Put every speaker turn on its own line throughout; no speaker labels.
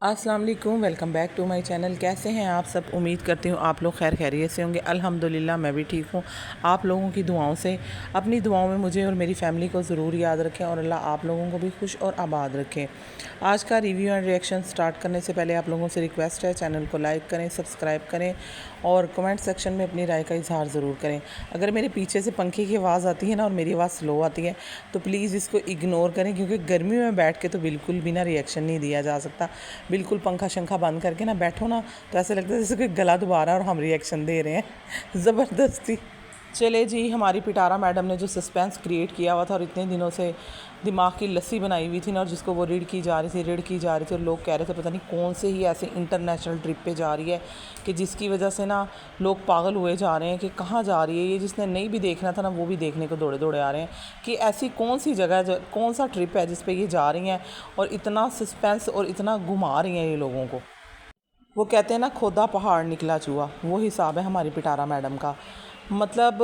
अस्सलाम वालेकुम, welcome back to my channel. कैसे हैं आप सब? उम्मीद करती हूँ आप लोग खैर खैरियत से होंगे। अल्हम्दुलिल्लाह मैं भी ठीक हूँ। आप लोगों की दुआओं से, अपनी दुआओं में मुझे और मेरी फैमिली को ज़रूर याद रखें और अल्लाह आप लोगों को भी खुश और आबाद रखें। आज का रिव्यू एंड रिएक्शन स्टार्ट करने से पहले आप लोगों से रिक्वेस्ट है, चैनल को लाइक करें, सब्सक्राइब करें और कमेंट सेक्शन में अपनी राय का इजहार ज़रूर करें। अगर मेरे पीछे से पंखे की आवाज़ आती है ना और मेरी आवाज़ स्लो आती है तो प्लीज़ इसको इग्नोर करें, क्योंकि गर्मी में बैठ के तो बिल्कुल भी ना रिएक्शन नहीं दिया जा सकता। बिल्कुल पंखा शंखा बंद करके ना बैठो ना तो ऐसा लगता है जैसे कोई गला दुबा रहा है और हम रिएक्शन दे रहे हैं ज़बरदस्ती। चले जी, हमारी पिटारा मैडम ने जो सस्पेंस क्रिएट किया हुआ था और इतने दिनों से दिमाग की लस्सी बनाई हुई थी ना, और जिसको वो रीड की जा रही थी और लोग कह रहे थे पता नहीं कौन से ही ऐसे इंटरनेशनल ट्रिप पे जा रही है कि जिसकी वजह से ना लोग पागल हुए जा रहे हैं कि कहाँ जा रही है ये। जिसने नहीं भी देखना था ना वो भी देखने को दौड़े दौड़े आ रहे हैं कि ऐसी कौन सी जगह कौन सा ट्रिप है जिस पे ये जा रही हैं और इतना सस्पेंस और इतना घुमा रही हैं ये लोगों को। वो कहते हैं ना, खोदा पहाड़ निकला चूहा, वो हिसाब है हमारी पिटारा मैडम का। मतलब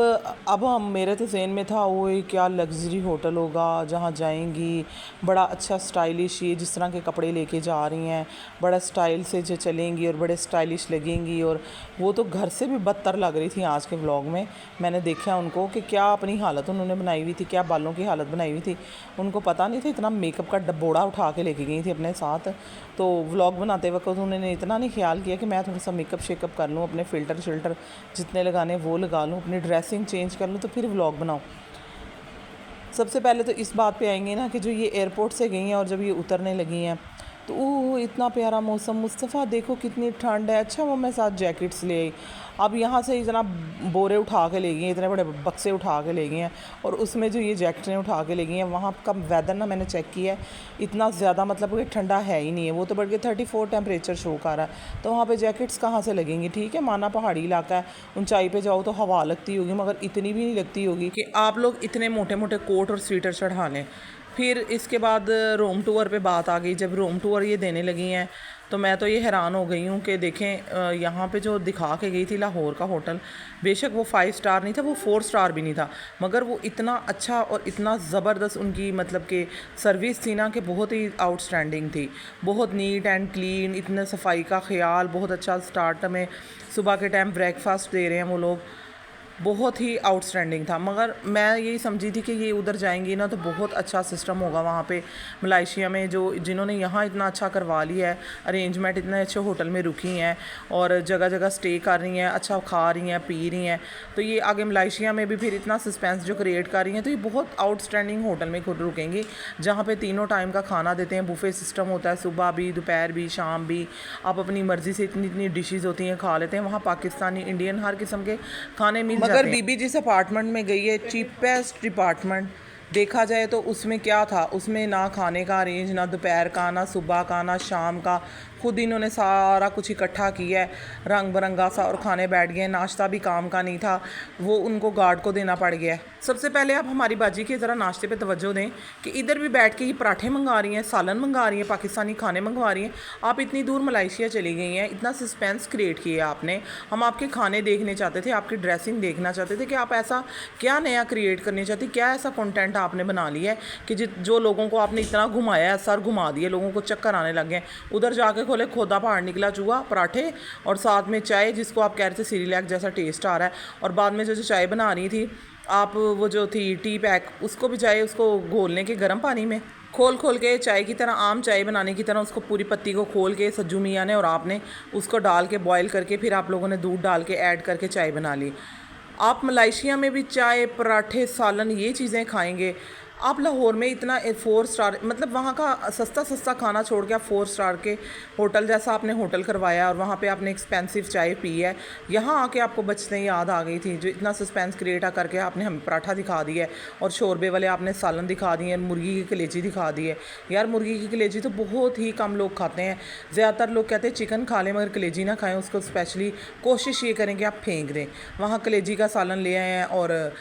अब हम मेरे तो ज़हन में था वो क्या लग्जरी होटल होगा जहाँ जाएंगी, बड़ा अच्छा स्टाइलिश, ये जिस तरह के कपड़े लेके जा रही हैं बड़ा स्टाइल से जो चलेंगी और बड़े स्टाइलिश लगेंगी। और वो तो घर से भी बदतर लग रही थी आज के व्लॉग में। मैंने देखा उनको कि क्या अपनी हालत उन्होंने बनाई हुई थी, क्या बालों की हालत बनाई हुई थी। उनको पता नहीं था, इतना मेकअप का डब्बोड़ा उठा के लेके गई थी अपने साथ। तो व्लॉग बनाते वक्त उन्होंने इतना नहीं ख्याल किया कि मैं थोड़ा सा मेकअप शेकअप कर लूँ, अपने फ़िल्टर शिल्टर जितने लगाने वो लगा लूँ, अपनी ड्रेसिंग चेंज कर लूँ तो फिर व्लॉग बनाऊँ। सबसे पहले तो इस बात पे आएंगे ना कि जो ये एयरपोर्ट से गई हैं और जब ये उतरने लगी हैं तो ओह इतना प्यारा मौसम, मुस्तफ़ा देखो कितनी ठंड है। अच्छा वो मैं साथ जैकेट्स ले आई। अब यहाँ से इतना बोरे उठा के ले गई हैं, इतने बड़े बक्से उठा के ले गई हैं और उसमें जो ये जैकेटें उठा के ले गई हैं। वहाँ का वेदर ना मैंने चेक किया है, इतना ज़्यादा मतलब कि ठंडा है ही नहीं है। वो तो बढ़ के 34 टेम्परेचर शो कर रहा है, तो वहाँ पे जैकेट्स कहाँ से लगेंगी। ठीक है, माना पहाड़ी इलाका है, ऊंचाई पे जाओ तो हवा लगती होगी, मगर इतनी भी नहीं लगती होगी कि आप लोग इतने मोटे मोटे कोट और स्वेटर चढ़ा लें। फिर इसके बाद रूम टूर पे बात आ गई। जब रूम टूर ये देने लगी हैं तो मैं तो ये हैरान हो गई हूँ कि देखें यहाँ पे जो दिखा के गई थी लाहौर का होटल, बेशक वो 5 स्टार नहीं था, वो 4 स्टार भी नहीं था, मगर वो इतना अच्छा और इतना ज़बरदस्त उनकी मतलब कि सर्विस थी ना कि बहुत ही आउटस्टैंडिंग थी। बहुत नीट एंड क्लीन, इतने सफाई का ख्याल, बहुत अच्छा स्टार्ट में सुबह के टाइम ब्रेकफास्ट दे रहे हैं वो लोग, बहुत ही आउटस्टैंडिंग था। मगर मैं यही समझी थी कि ये उधर जाएंगी ना तो बहुत अच्छा सिस्टम होगा वहाँ पे मलाइशिया में, जो जिन्होंने यहाँ इतना अच्छा करवा लिया है अरेंजमेंट, इतने अच्छे होटल में रुकी हैं और जगह जगह स्टे कर रही हैं, अच्छा खा रही हैं पी रही हैं, तो ये आगे मलाइशिया में भी फिर इतना सस्पेंस जो क्रिएट कर रही हैं, तो ये बहुत आउटस्टैंडिंग होटल में खुद रुकेंगी जहाँ पर तीनों टाइम का खाना देते हैं। बुफे सिस्टम होता है, सुबह भी, दोपहर भी, शाम भी, आप अपनी मर्ज़ी से इतनी इतनी डिशेज़ होती हैं खा लेते हैं। वहाँ पाकिस्तानी, इंडियन, हर किस्म के खाने मिल जाते हैं। मगर बीबी जिस अपार्टमेंट में गई है, चीपेस्ट डिपार्टमेंट देखा जाए तो उसमें क्या था, उसमें ना खाने का अरेंज, ना दोपहर का, ना सुबह का, ना शाम का, खुद इन्होंने सारा कुछ इकट्ठा किया है रंग बिरंगा सा और खाने बैठ गए। नाश्ता भी काम का नहीं था, वो उनको गार्ड को देना पड़ गया। सबसे पहले आप हमारी बाजी के ज़रा नाश्ते पे तवज्जो दें कि इधर भी बैठ के ये पराठे मंगा रही हैं, सालन मंगा रही हैं, पाकिस्तानी खाने मंगवा रही हैं। आप इतनी दूर मलाइशिया चली गई हैं, इतना सस्पेंस क्रिएट किया आपने। हम आपके खाने देखने चाहते थे, आपकी ड्रेसिंग देखना चाहते थे कि आप ऐसा क्या नया क्रिएट करने चाहती, क्या ऐसा कंटेंट आपने बना लिया है कि जो लोगों को आपने इतना घुमाया है, सर घुमा दिए, लोगों को चक्कर आने लगे हैं। उधर जाके खोले खोदा पहाड़ निकला चूहा, पराठे और साथ में चाय, जिसको आप कह रहे थे सीरिलैक जैसा टेस्ट आ रहा है। और बाद में जो चाय बना रही थी आप, वो जो थी टी पैक, उसको भी चाय उसको घोलने के गर्म पानी में खोल खोल के चाय की तरह, आम चाय बनाने की तरह उसको पूरी पत्ती को खोल के सज्जू मियाँ ने और आपने उसको डाल के बॉयल करके फिर आप लोगों ने दूध डाल के ऐड करके चाय बना ली। आप मलाइशिया में भी चाय, पराठे, सालन, ये चीज़ें खाएंगे। आप लाहौर में इतना 4 स्टार, मतलब वहाँ का सस्ता सस्ता खाना छोड़ के आप 4 स्टार के होटल जैसा आपने होटल करवाया और वहाँ पे आपने एक्सपेंसिव चाय पी है। यहाँ आके आपको बचते याद आ गई थी, जो इतना सस्पेंस क्रिएट करके आपने हमें पराठा दिखा दिया है और शोरबे वाले आपने सालन दिखा दिए, मुर्गी की कलेजी दिखा दी है। यार मुर्गी की कलेजी तो बहुत ही कम लोग खाते हैं, ज़्यादातर लोग कहते हैं चिकन खा लें मगर कलेजी ना खाएँ, उसको स्पेशली कोशिश ये करें कि आप फेंक दें। वहाँ कलेजी का सालन ले आए हैं और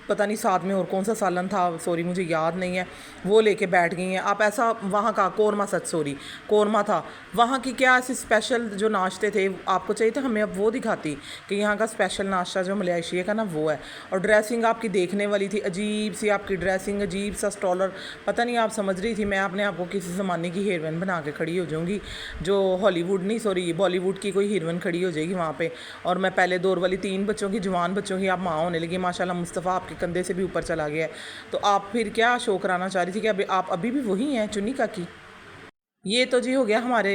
पता नहीं साथ में और कौन सा सालन था, सॉरी मुझे याद नहीं है, वो लेके बैठ गई हैं आप। ऐसा वहाँ का कौरमा, सच सॉरी कौरमा था, वहाँ की क्या ऐसे स्पेशल जो नाश्ते थे आपको चाहिए तो हमें अब वो दिखाती कि यहाँ का स्पेशल नाश्ता जो मलेशिया का ना वो है। और ड्रेसिंग आपकी देखने वाली थी, अजीब सी आपकी ड्रेसिंग, अजीब सा स्टॉलर, पता नहीं आप समझ रही थी मैं अपने आप को किसी ज़माने की हीरोइन बना के खड़ी हो जाऊँगी, जो हॉलीवुड नहीं सॉरी बॉलीवुड की कोई हीरोइन खड़ी हो जाएगी वहाँ पे। और मैं पहले दौर वाली 3 बच्चों की, जवान बच्चों की आप माँ होने लगी, माशाल्लाह मुस्तफ़ा आपके कंधे से भी ऊपर चला गया है। तो आप फिर क्या शो कराना चाह रही थी कि अभी आप अभी भी वही हैं चुन्नी का की? ये तो जी हो गया हमारे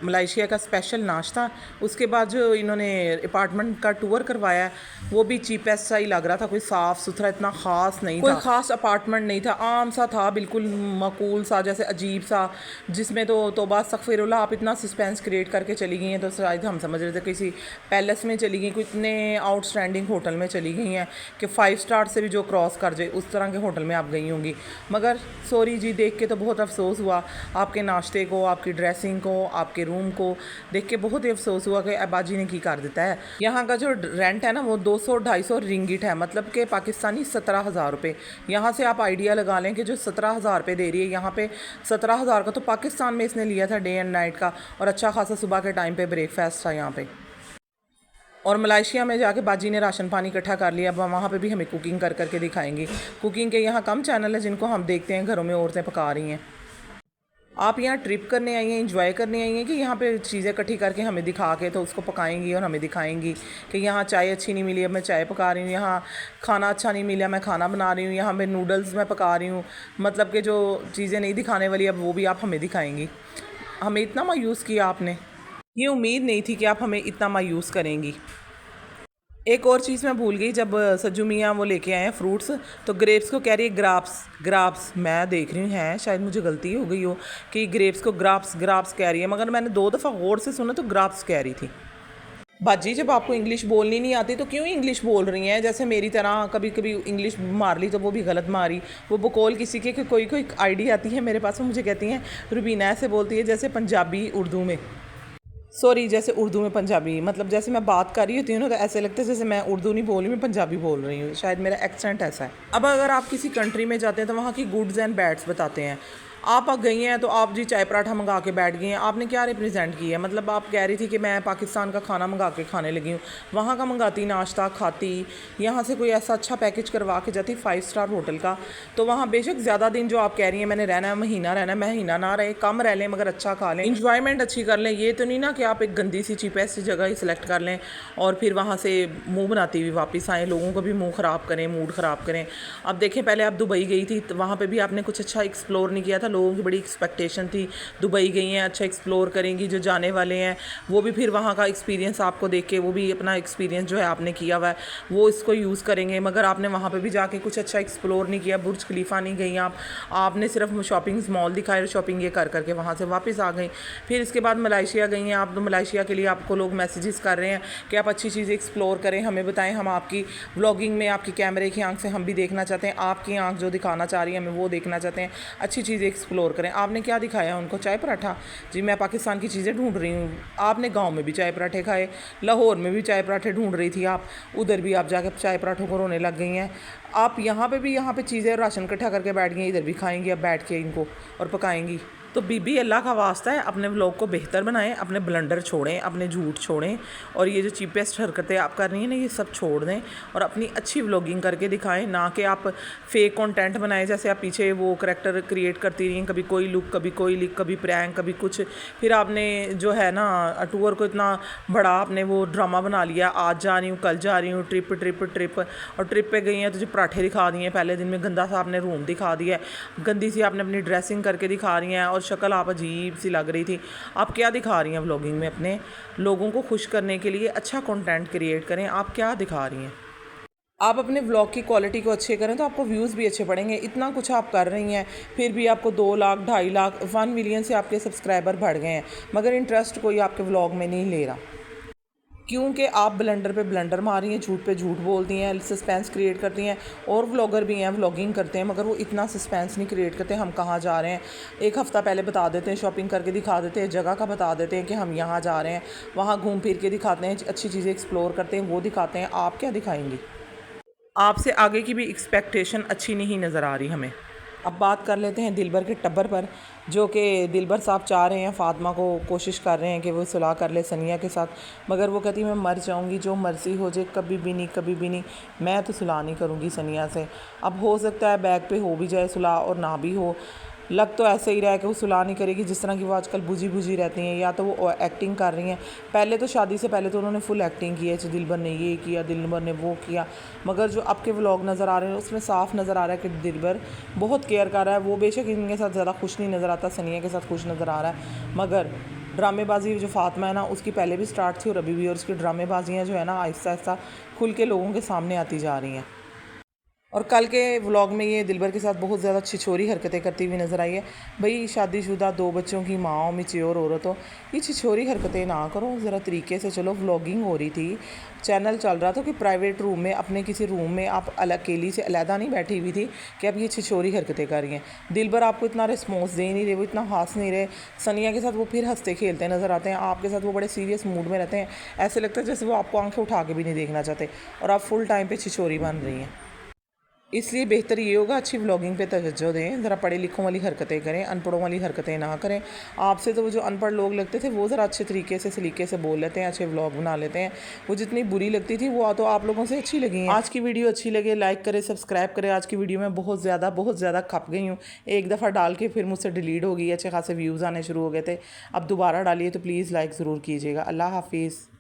मलेशिया का स्पेशल नाश्ता। उसके बाद जो इन्होंने अपार्टमेंट का टूर करवाया है वो भी चीपेस्ट सा ही लग रहा था, कोई साफ़ सुथरा इतना ख़ास नहीं था, कोई ख़ास अपार्टमेंट नहीं था, आम सा था, बिल्कुल माकूल सा, जैसे अजीब सा, जिसमें तो तौबा अस्तगफिरुल्लाह आप इतना सस्पेंस क्रिएट करके चली गई हैं तो शायद हम समझ रहे थे किसी पैलेस में चली गई, कोई इतने आउटस्टैंडिंग होटल में चली गई हैं कि 5 स्टार से भी जो क्रॉस कर जाए उस तरह के होटल में आप गई होंगी। मगर सॉरी जी, देख के तो बहुत अफसोस हुआ आपके नाश्ते को, आपकी ड्रेसिंग को, आपके रूम को देख के बहुत ही अफसोस हुआ कि अबाजी ने की कर देता है। यहाँ का जो रेंट है ना वो 200-250 रिंगिट है, मतलब कि पाकिस्तानी 17,000 रुपये। यहाँ से आप आइडिया लगा लें कि जो 17,000 रुपये दे रही है यहाँ पे, 17,000 का तो पाकिस्तान में इसने लिया था डे एंड नाइट का, और अच्छा खासा सुबह के टाइम पे ब्रेकफास्ट था यहाँ पे। और मलेशिया में जाके बाजी ने राशन पानी इकट्ठा कर लिया, अब वहाँ पे भी हमें कुकिंग कर करके दिखाएंगी। कुकिंग के यहाँ कम चैनल है जिनको हम देखते हैं घरों में औरतें पका रही हैं। आप यहाँ ट्रिप करने आई हैं, इंजॉय करने आई हैं कि यहाँ पे चीज़ें इकट्ठी करके हमें दिखा के तो उसको पकाएंगी और हमें दिखाएंगी कि यहाँ चाय अच्छी नहीं मिली अब मैं चाय पका रही हूँ, यहाँ खाना अच्छा नहीं मिला मैं खाना बना रही हूँ, यहाँ पे नूडल्स मैं पका रही हूँ। मतलब कि जो चीज़ें नहीं दिखाने वाली अब वो भी आप हमें दिखाएंगी। हमें इतना मायूस किया आपने, ये उम्मीद नहीं थी कि आप हमें इतना मायूस करेंगी। एक और चीज़ मैं भूल गई, जब सज्जू मियाँ वो लेके आए हैं फ्रूट्स तो ग्रेप्स को कह रही है ग्राप्स ग्राप्स, मैं देख रही हूँ है शायद मुझे गलती हो गई हो कि ग्रेप्स को ग्राप्स ग्राप्स कह रही है, मगर मैंने 2 दफ़ा गौर से सुना तो ग्राप्स कह रही थी। बाजी जब आपको इंग्लिश बोलनी नहीं आती तो क्यों इंग्लिश बोल रही हैं, जैसे मेरी तरह कभी कभी इंग्लिश मार ली तो वो भी गलत मारी। वो बकौल किसी के कोई कोई आईडी आती है मेरे पास, वो मुझे कहती हैं रुबीना ऐसे बोलती है जैसे पंजाबी उर्दू में, सॉरी जैसे उर्दू में पंजाबी, मतलब जैसे मैं बात कर रही होती हूँ ना तो ऐसे लगता है जैसे मैं उर्दू नहीं बोल रही, मैं पंजाबी बोल रही हूँ, शायद मेरा एक्सेंट ऐसा है। अब अगर आप किसी कंट्री में जाते हैं तो वहाँ की गुड्स एंड बैड्स बताते हैं। आप गई हैं तो आप जी चाय पराठा मंगा के बैठ गई हैं, आपने क्या रिप्रेजेंट किया है, मतलब आप कह रही थी कि मैं पाकिस्तान का खाना मंगा के खाने लगी हूँ, वहाँ का मंगाती नाश्ता खाती, यहाँ से कोई ऐसा अच्छा पैकेज करवा के जाती 5 स्टार होटल का, तो वहाँ बेशक ज़्यादा दिन जो आप कह रही हैं मैंने रहना है, महीना रहना है, महीना ना रहे, कम रह लें मगर अच्छा खा लें, इंजॉयमेंट अच्छी कर लें। ये तो नहीं ना कि आप एक गंदी सी चीपेस्ट जगह ही सिलेक्ट कर लें और फिर वहाँ से मुँह बनाती हुई वापस आएँ, लोगों को भी मुँह ख़राब करें, मूड ख़राब करें। अब देखें पहले आप दुबई गई थी तो वहाँ पर भी आपने कुछ अच्छा एक्सप्लोर नहीं किया था, लोगों की बड़ी एक्सपेक्टेशन थी दुबई गई हैं अच्छा एक्सप्लोर करेंगी, जो जाने वाले हैं वो भी फिर वहाँ का एक्सपीरियंस आपको देख के वो भी अपना एक्सपीरियंस जो है आपने किया हुआ है वो इसको यूज़ करेंगे, मगर आपने वहाँ पे भी जाके कुछ अच्छा एक्सप्लोर नहीं किया, बुर्ज खलीफा नहीं गई आपने सिर्फ शॉपिंग मॉल दिखाए और शॉपिंग ये कर करके वहाँ से वापस आ गई। फिर इसके बाद मलेशिया गई हैं आप, तो मलेशिया के लिए आपको लोग मैसेजेस कर रहे हैं कि आप अच्छी चीज़ें एक्सप्लोर करें, हमें बताएं, हम आपकी व्लॉगिंग में आपकी कैमरे की आंख से हम भी देखना चाहते हैं, आपकी आंख जो दिखाना चाह रही है हमें वो देखना चाहते हैं, अच्छी चीज़ें एक्सप्लोर करें। आपने क्या दिखाया उनको, चाय पराठा, जी मैं पाकिस्तान की चीज़ें ढूंढ रही हूँ। आपने गांव में भी चाय पराठे खाए, लाहौर में भी चाय पराठे ढूंढ रही थी आप, उधर भी आप जाकर चाय पराठों को रोने लग गई हैं। आप यहाँ पे भी यहाँ पे चीज़ें राशन इकट्ठा करके बैठ गई, इधर भी खाएंगी अब बैठ के इनको और पकाएंगी। तो बीबी अल्लाह का वास्ता है अपने व्लॉग को बेहतर बनाएं, अपने ब्लंडर छोड़ें, अपने झूठ छोड़ें और ये जो चीपेस्ट हरकतें आप कर रही हैं ना ये सब छोड़ दें और अपनी अच्छी व्लॉगिंग करके दिखाएं, ना कि आप फेक कंटेंट बनाएं। जैसे आप पीछे वो करैक्टर क्रिएट करती रही हैं, कभी कोई लुक, कभी कोई लिक, कभी प्रैंक, कभी कुछ, फिर आपने जो है ना टूर को इतना बड़ा आपने वो ड्रामा बना लिया, आज जा रही हूँ कल जा रही हूँ, ट्रिप ट्रिप ट्रिप, और ट्रिप पे गई हैं तो जो पराठे दिखा दिए, पहले दिन में गंदा सा आपने रूम दिखा दिया है, गंदी सी आपने अपनी ड्रेसिंग करके दिखा रही हैं और शक्ल आप अजीब सी लग रही थी। आप क्या दिखा रही हैं व्लॉगिंग में, अपने लोगों को खुश करने के लिए अच्छा कंटेंट क्रिएट करें, आप क्या दिखा रही हैं। आप अपने व्लॉग की क्वालिटी को अच्छे करें तो आपको व्यूज़ भी अच्छे पड़ेंगे। इतना कुछ आप कर रही हैं फिर भी आपको 2 लाख 2.5 लाख 1 मिलियन से आपके सब्सक्राइबर बढ़ गए हैं, मगर इंटरेस्ट कोई आपके व्लॉग में नहीं ले रहा, क्योंकि आप ब्लंडर पे ब्लंडर मार रही हैं, झूठ पे झूठ बोलती हैं, सस्पेंस क्रिएट करती हैं। और व्लॉगर भी हैं व्लॉगिंग करते हैं मगर वो इतना सस्पेंस नहीं क्रिएट करते, हम कहाँ जा रहे हैं एक हफ़्ता पहले बता देते हैं, शॉपिंग करके दिखा देते हैं, जगह का बता देते हैं कि हम यहाँ जा रहे हैं, वहाँ घूम फिर के दिखाते हैं, अच्छी चीज़ें एक्सप्लोर करते हैं वो दिखाते हैं। आप क्या दिखाएंगी, आपसे आगे की भी एक्सपेक्टेशन अच्छी नहीं नज़र आ रही हमें। अब बात कर लेते हैं दिलबर के टब्बर पर, जो कि दिलबर साहब चाह रहे हैं फ़ातिमा को, कोशिश कर रहे हैं कि वो सुलह कर ले सनिया के साथ, मगर वो कहती है मैं मर जाऊंगी, जो मर्ज़ी हो जाए, कभी भी नहीं, कभी भी नहीं, मैं तो सुलह नहीं करूंगी सनिया से। अब हो सकता है बैक पे हो भी जाए सुलह और ना भी हो, लग तो ऐसे ही रहा है कि वो सुलह नहीं करेगी, जिस तरह की वो आजकल बुझी बुझी रहती हैं, या तो वो एक्टिंग कर रही हैं। पहले तो शादी से पहले तो उन्होंने फुल एक्टिंग की है, दिलबर ने ये किया, दिलबर ने वो किया, मगर जो अब के व्लॉग नज़र आ रहे हैं उसमें साफ नज़र आ रहा है कि दिलबर बहुत केयर कर रहा है। वो बेशक इनके साथ ज़्यादा खुश नहीं नज़र आता, सनिया के साथ खुश नज़र आ रहा है, मगर ड्रामेबाजी जो फ़ातिमा है ना उसकी पहले भी स्टार्ट थी और अभी भी, और उसकी ड्रामेबाजियाँ जो है ना आहिस्ता आहिस्ता खुल के लोगों के सामने आती जा रही हैं। और कल के व्लॉग में ये दिलबर के साथ बहुत ज़्यादा छिछोरी हरकतें करती हुई नज़र आई है। भाई शादीशुदा 2 बच्चों की माँ हो, मैच्योर औरत हो, ये छिछोरी हरकतें ना करो, ज़रा तरीके से चलो। व्लॉगिंग हो रही थी, चैनल चल रहा था कि प्राइवेट रूम में, अपने किसी रूम में आप अकेली से अलहदा नहीं बैठी हुई थी कि अब ये छिछोरी हरकतें कर रही हैं। दिलबर आपको इतना रिस्पॉन्स दे नहीं रहे, वो इतना हंस नहीं रहे। सनिया के साथ वो फिर हंसते खेलते नज़र आते हैं, आपके साथ वो बड़े सीरियस मूड में रहते हैं, ऐसे लगता है जैसे वो आपको आंखें उठा के भी नहीं देखना चाहते, और आप फुल टाइम पे छिछोरी बन रही हैं। इसलिए बेहतर ये होगा अच्छी व्लॉगिंग पे तवज्जो दें, ज़रा पढ़े लिखों वाली हरकतें करें, अनपढ़ों वाली हरकतें ना करें। आपसे तो वो जो अनपढ़ लोग लगते थे वो ज़रा अच्छे तरीके से सलीके से बोल लेते हैं, अच्छे व्लॉग बना लेते हैं। वो जितनी बुरी लगती थी वो तो आप लोगों से अच्छी लगी हैं। आज की वीडियो अच्छी लगे लाइक करें, सब्सक्राइब करें। आज की वीडियो में बहुत ज़्यादा खप गई हूँ, एक दफ़ा डाल के फिर मुझसे डिलीट हो गई, अच्छे खासे व्यूज़ आने शुरू हो गए थे। अब दोबारा डालिए तो प्लीज़ लाइक ज़रूर कीजिएगा। अल्लाह हाफिज़।